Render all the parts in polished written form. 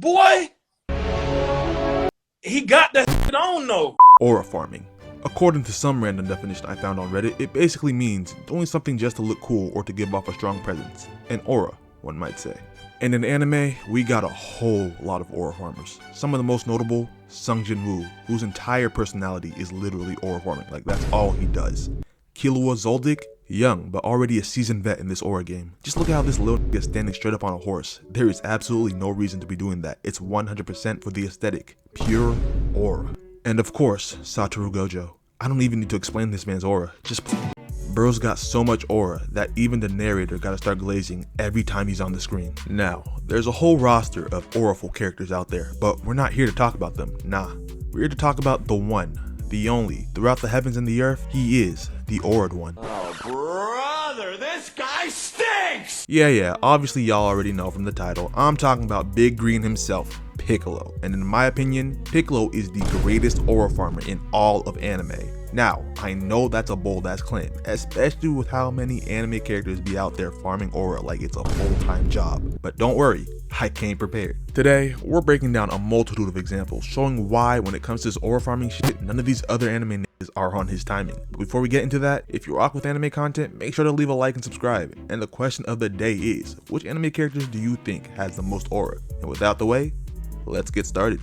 Boy, he got that shit on though. Aura farming. According to some random definition I found on Reddit, it basically means doing something just to look cool or to give off a strong presence. An aura, one might say. And in anime, we got a whole lot of aura farmers. Some of the most notable, Sung Jin-woo, whose entire personality is literally aura farming, like that's all he does. Killua Zoldyck, young but already a seasoned vet in this aura game. Just look at how this little gets standing straight up on a horse. There is absolutely no reason to be doing that. It's 100% for the aesthetic, pure aura. And of course, Satoru Gojo. I don't even need to explain this man's aura, just bro's got so much aura that even the narrator gotta start glazing every time he's on the screen. Now, there's a whole roster of auraful characters out there, but we're not here to talk about them, nah. We're here to talk about the one, the only, throughout the heavens and the earth, he is the auraed one. Oh brother, this guy stinks! Yeah, obviously y'all already know from the title, I'm talking about Big Green himself, Piccolo. And in my opinion, Piccolo is the greatest aura farmer in all of anime. Now, I know that's a bold ass claim, especially with how many anime characters be out there farming aura like it's a full-time job. But don't worry, I came prepared. Today, we're breaking down a multitude of examples showing why when it comes to this aura farming shit, none of these other anime niggas are on his timing. But before we get into that, if you rock with anime content, make sure to leave a like and subscribe. And the question of the day is, which anime characters do you think has the most aura? And without the way, let's get started.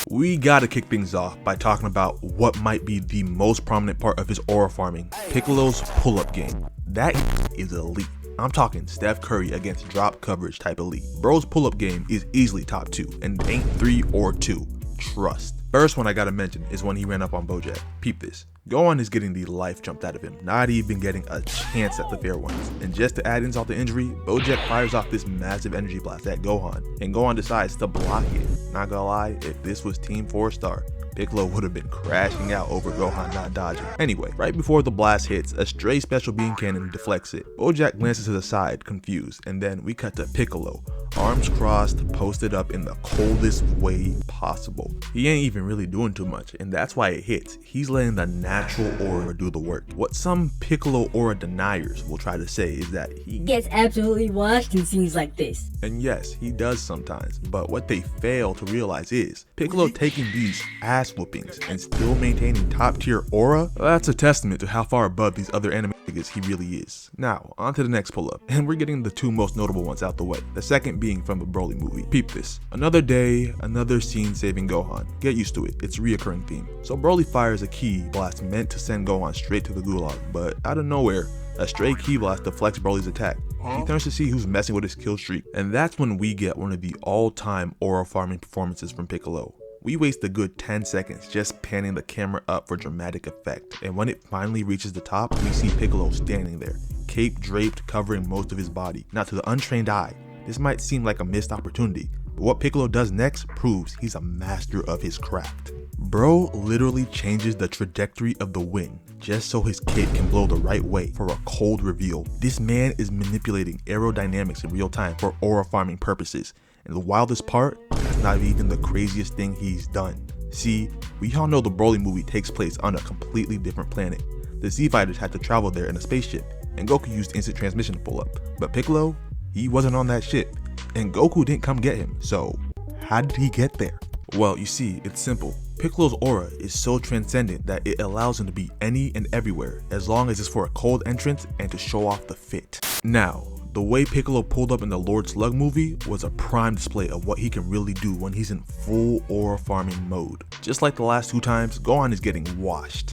We gotta kick things off by talking about what might be the most prominent part of his aura farming, Piccolo's pull-up game. That is elite. I'm talking Steph Curry against drop coverage type elite. Bro's pull-up game is easily top 2 and ain't 3 or 2. Trust. First one I gotta mention is when he ran up on Bojack. Peep this. Gohan is getting the life jumped out of him, not even getting a chance at the fair ones. And just to add insult to injury, Bojack fires off this massive energy blast at Gohan, and Gohan decides to block it. Not gonna lie, if this was Team 4-Star, Piccolo would have been crashing out over Gohan not dodging. Anyway, right before the blast hits, a stray special beam cannon deflects it. Bojack glances to the side, confused, and then we cut to Piccolo, arms crossed, posted up in the coldest way possible. He ain't even really doing too much, and that's why it hits. He's letting the natural aura do the work. What some Piccolo aura deniers will try to say is that he gets absolutely washed in scenes like this. And yes, he does sometimes, but what they fail to realize is Piccolo taking these ass whoopings and still maintaining top tier aura, that's a testament to how far above these other anime niggas he really is. Now, on to the next pull-up, and we're getting the two most notable ones out the way, the second being from the Broly movie. Peep this. Another day, another scene saving Gohan. Get used to it, it's a reoccurring theme. So Broly fires a ki blast meant to send Gohan straight to the gulag, but out of nowhere, a stray ki blast deflects Broly's attack. He turns to see who's messing with his kill streak, and that's when we get one of the all-time aura farming performances from Piccolo. We waste a good 10 seconds just panning the camera up for dramatic effect, and when it finally reaches the top, we see Piccolo standing there, cape draped covering most of his body. Now to the untrained eye, this might seem like a missed opportunity, but what Piccolo does next proves he's a master of his craft. Bro literally changes the trajectory of the wind just so his cape can blow the right way for a cold reveal. This man is manipulating aerodynamics in real time for aura farming purposes. And the wildest part, that's not even the craziest thing he's done. See, we all know the Broly movie takes place on a completely different planet. The Z Fighters had to travel there in a spaceship, and Goku used instant transmission to pull up. But Piccolo, he wasn't on that ship, and Goku didn't come get him, so how did he get there? Well, you see, it's simple. Piccolo's aura is so transcendent that it allows him to be any and everywhere, as long as it's for a cold entrance and to show off the fit. Now, the way Piccolo pulled up in the Lord Slug movie was a prime display of what he can really do when he's in full aura farming mode. Just like the last two times, Gohan is getting washed.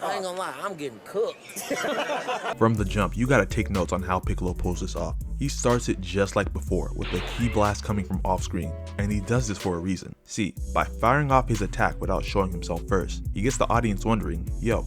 I ain't gonna lie, I'm getting cooked. From the jump, you gotta take notes on how Piccolo pulls this off. He starts it just like before, with the ki blast coming from off screen, and he does this for a reason. See, by firing off his attack without showing himself first, he gets the audience wondering, yo,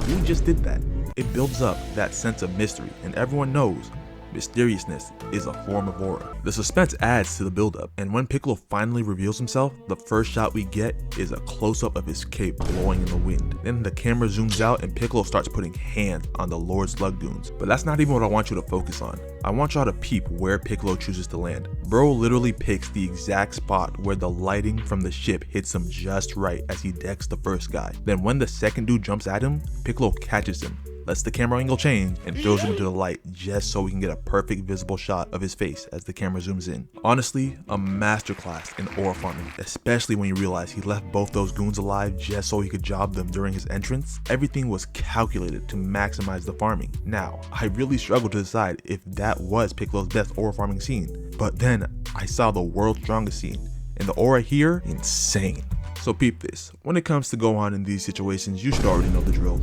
who just did that? It builds up that sense of mystery, and everyone knows mysteriousness is a form of aura. The suspense adds to the buildup, and when Piccolo finally reveals himself, the first shot we get is a close-up of his cape blowing in the wind. Then the camera zooms out and Piccolo starts putting hands on the Lord Slug goons. But that's not even what I want you to focus on. I want y'all to peep where Piccolo chooses to land. Bro literally picks the exact spot where the lighting from the ship hits him just right as he decks the first guy. Then when the second dude jumps at him, Piccolo catches him, lets the camera angle change, and throws him into the light just so we can get a perfect visible shot of his face as the camera zooms in. Honestly, a masterclass in aura farming, especially when you realize he left both those goons alive just so he could job them during his entrance. Everything was calculated to maximize the farming. Now, I really struggled to decide if that was Piccolo's best aura farming scene, but then I saw the world's strongest scene, and the aura here, insane. So peep this, when it comes to Gohan in these situations, you should already know the drill.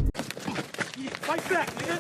Fight back, nigga!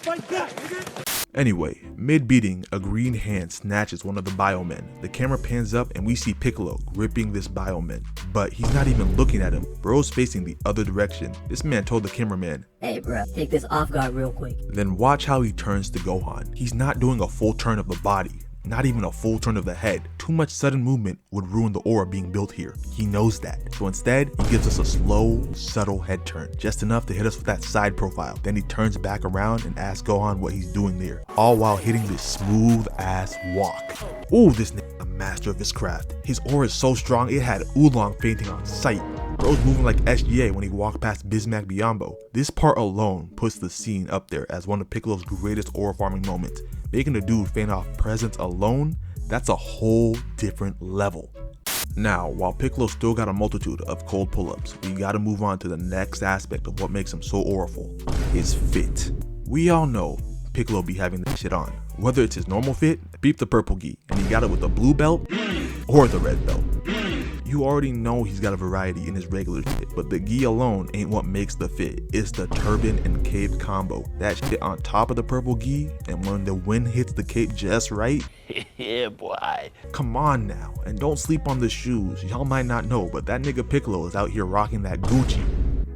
Fight back, nigga! Anyway, mid-beating, a green hand snatches one of the Biomen. The camera pans up and we see Piccolo gripping this Bioman, but he's not even looking at him. Bro's facing the other direction. This man told the cameraman, Hey bro, take this off guard real quick. then watch how he turns to Gohan. He's not doing a full turn of the body. Not even a full turn of the head. Too much sudden movement would ruin the aura being built here. He knows that. So instead, he gives us a slow, subtle head turn. Just enough to hit us with that side profile. Then he turns back around and asks Gohan what he's doing there. All while hitting this smooth ass walk. Ooh, this nigga a master of his craft. His aura is so strong it had Oolong fainting on sight. Bro's moving like SGA when he walked past Bismack Biyombo. This part alone puts the scene up there as one of Piccolo's greatest aura farming moments. Making a dude faint off presence alone, that's a whole different level. Now, while Piccolo still got a multitude of cold pull-ups, we gotta move on to the next aspect of what makes him so auraful, his fit. We all know Piccolo be having this shit on. Whether it's his normal fit, peep the purple gi, and he got it with the blue belt or the red belt. You already know he's got a variety in his regular shit, but the gi alone ain't what makes the fit. It's the turban and cape combo. That shit on top of the purple gi, and when the wind hits the cape just right. Yeah, boy. Come on now, and don't sleep on the shoes. Y'all might not know, but that nigga Piccolo is out here rocking that Gucci.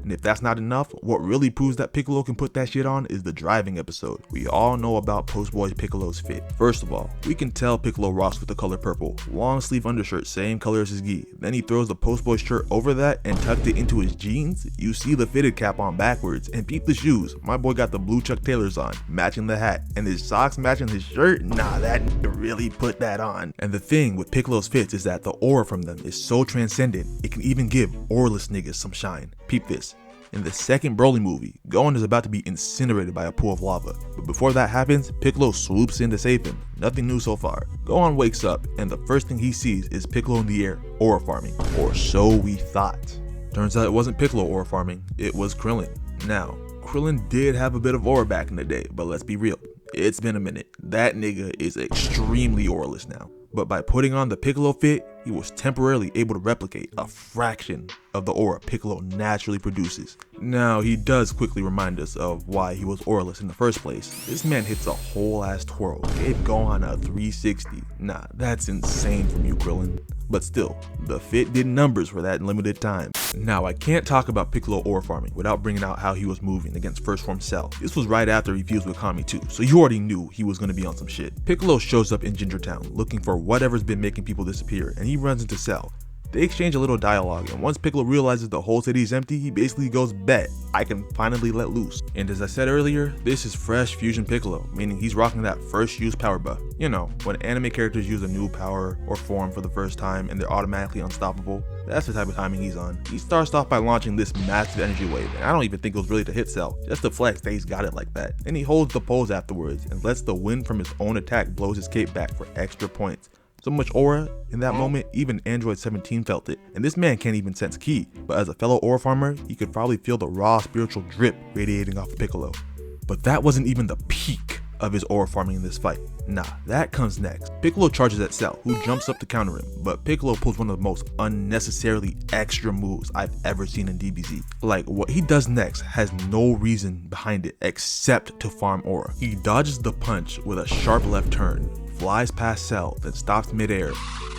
And if that's not enough, what really proves that Piccolo can put that shit on is the driving episode. We all know about Post Boy's Piccolo's fit. First of all, we can tell Piccolo rocks with the color purple. Long sleeve undershirt, same color as his gi. Then he throws the Post Boy shirt over that and tucked it into his jeans. You see the fitted cap on backwards, and peep the shoes. My boy got the blue Chuck Taylors on, matching the hat, and his socks matching his shirt. Nah, that nigga really put that on. And the thing with Piccolo's fits is that the aura from them is so transcendent, it can even give auraless niggas some shine. Peep this. In the second Broly movie, Gohan is about to be incinerated by a pool of lava, but before that happens, Piccolo swoops in to save him. Nothing new so far. Gohan wakes up, and the first thing he sees is Piccolo in the air, aura farming, or so we thought. Turns out it wasn't Piccolo aura farming, it was Krillin. Now, Krillin did have a bit of aura back in the day, but let's be real, it's been a minute. That nigga is extremely auraless now. But by putting on the Piccolo fit, he was temporarily able to replicate a fraction of the aura Piccolo naturally produces. Now, he does quickly remind us of why he was auraless in the first place. This man hits a whole ass twirl, gave Gohan a 360. Nah, that's insane from you, Krillin. But still, the fit did numbers for that limited time. Now, I can't talk about Piccolo aura farming without bringing out how he was moving against First Form Cell. This was right after he fused with Kami too, so you already knew he was gonna be on some shit. Piccolo shows up in Ginger Town looking for whatever's been making people disappear, and he runs into Cell. They exchange a little dialogue, and once Piccolo realizes the whole city is empty, he basically goes, bet, I can finally let loose. And as I said earlier, this is fresh Fusion Piccolo, meaning he's rocking that first use power buff. You know, when anime characters use a new power or form for the first time and they're automatically unstoppable, that's the type of timing he's on. He starts off by launching this massive energy wave, and I don't even think it was really to hit Cell, just to flex that he's got it like that. Then he holds the pose afterwards and lets the wind from his own attack blows his cape back for extra points. So much aura in that moment, even Android 17 felt it. And this man can't even sense ki, but as a fellow aura farmer, he could probably feel the raw spiritual drip radiating off of Piccolo. But that wasn't even the peak of his aura farming in this fight. Nah, that comes next. Piccolo charges at Cell, who jumps up to counter him, but Piccolo pulls one of the most unnecessarily extra moves I've ever seen in DBZ. Like, what he does next has no reason behind it except to farm aura. He dodges the punch with a sharp left turn, flies past Cell, then stops midair,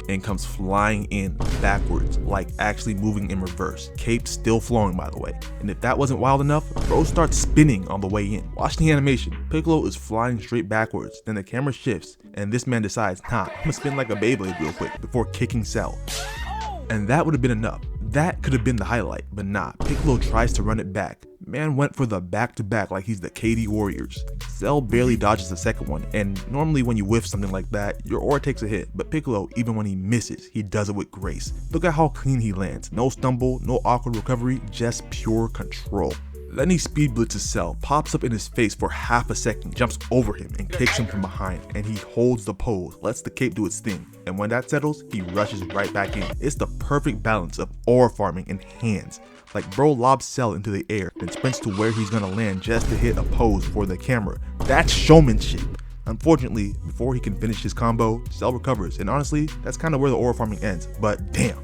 and comes flying in backwards, like actually moving in reverse. Cape still flowing, by the way. And if that wasn't wild enough, Bro starts spinning on the way in. Watch the animation. Piccolo is flying straight backwards, then the camera shifts, and this man decides, nah, I'm gonna spin like a Beyblade real quick before kicking Cell. And that would have been enough. That could have been the highlight, but nah, Piccolo tries to run it back. Man went for the back-to-back like he's the KD Warriors. Cell barely dodges the second one, and normally when you whiff something like that, your aura takes a hit, but Piccolo, even when he misses, he does it with grace. Look at how clean he lands. No stumble, no awkward recovery, just pure control. Then he speed blitzes Cell, pops up in his face for half a second, jumps over him and kicks him from behind, and he holds the pose, lets the cape do its thing, and when that settles, he rushes right back in. It's the perfect balance of aura farming and hands. Like bro lobs Cell into the air, then sprints to where he's gonna land just to hit a pose for the camera. That's showmanship. Unfortunately, before he can finish his combo, Cell recovers, and honestly, that's kind of where the aura farming ends, but damn,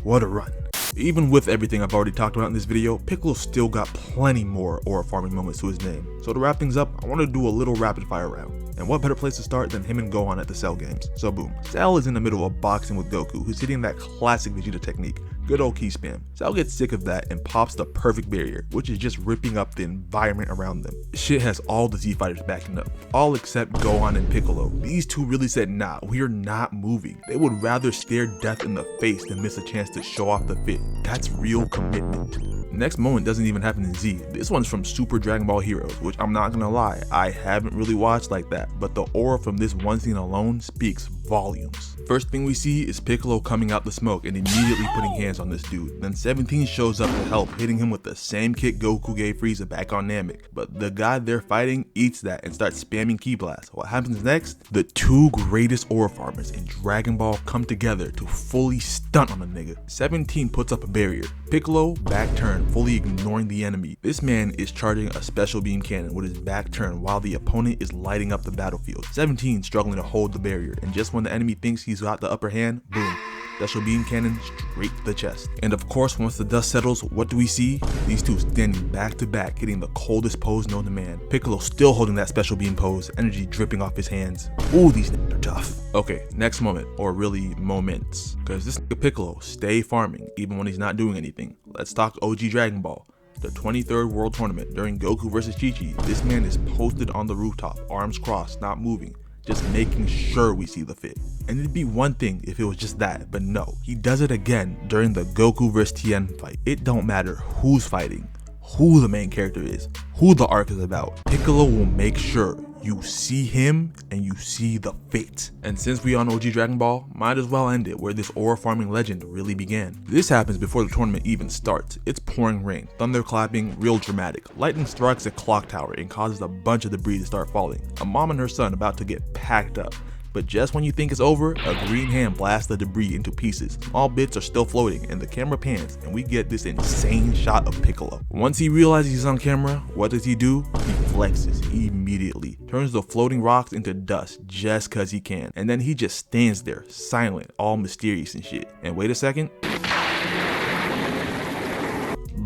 what a run. Even with everything I've already talked about in this video, Piccolo still got plenty more aura farming moments to his name. So to wrap things up, I want to do a little rapid fire round. And what better place to start than him and Gohan at the Cell games. So boom, Cell is in the middle of boxing with Goku, who's hitting that classic Vegeta technique, good old key spam. Cell gets sick of that and pops the perfect barrier, which is just ripping up the environment around them. Shit has all the Z fighters backing up, all except Gohan and Piccolo. These two really said, nah, we're not moving. They would rather stare death in the face than miss a chance to show off the fit. That's real commitment. Next moment doesn't even happen in Z. This one's from Super Dragon Ball Heroes, which I'm not gonna lie, I haven't really watched like that, but the aura from this one scene alone speaks volumes. First thing we see is Piccolo coming out the smoke and immediately putting hands on this dude. Then 17 shows up to help, hitting him with the same kick Goku gave Frieza back on Namek. But the guy they're fighting eats that and starts spamming Ki Blast. What happens next? The two greatest aura farmers in Dragon Ball come together to fully stunt on the nigga. 17 puts up a barrier. Piccolo back turn, fully ignoring the enemy. This man is charging a special beam cannon with his back turned while the opponent is lighting up the battlefield. 17 struggling to hold the barrier, and just when the enemy thinks he's got the upper hand, boom, special beam cannon straight to the chest. And of course, once the dust settles, what do we see? These two standing back to back, hitting the coldest pose known to man. Piccolo still holding that special beam pose, energy dripping off his hands. Ooh, these niggas are tough. Okay, next moment, or really moments, because this nigga Piccolo stay farming even when he's not doing anything. Let's talk OG Dragon Ball. The 23rd World Tournament during Goku vs Chi-Chi, this man is posted on the rooftop, arms crossed, not moving, just making sure we see the fit. And it'd be one thing if it was just that, but no, he does it again during the Goku vs Tien fight. It don't matter who's fighting, who the main character is, who the arc is about, Piccolo will make sure you see him and you see the fit. And since we on OG Dragon Ball, might as well end it where this aura farming legend really began. This happens before the tournament even starts. It's pouring rain, thunder clapping, real dramatic. Lightning strikes a clock tower and causes a bunch of debris to start falling. A mom and her son about to get packed up. But just when you think it's over, a green hand blasts the debris into pieces. Small bits are still floating and the camera pans and we get this insane shot of Piccolo. Once he realizes he's on camera, what does he do? He flexes immediately, turns the floating rocks into dust just cause he can. And then he just stands there, silent, all mysterious and shit. And wait a second.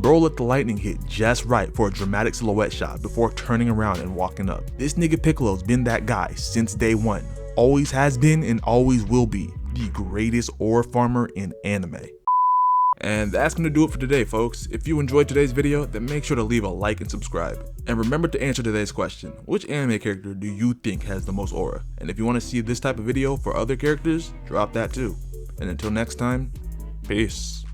Bro let the lightning hit just right for a dramatic silhouette shot before turning around and walking up. This nigga Piccolo's been that guy since day one. Always has been and always will be the greatest aura farmer in anime. And that's gonna do it for today, folks. If you enjoyed today's video, then make sure to leave a like and subscribe. And remember to answer today's question: which anime character do you think has the most aura? And if you want to see this type of video for other characters, drop that too. And until next time, peace.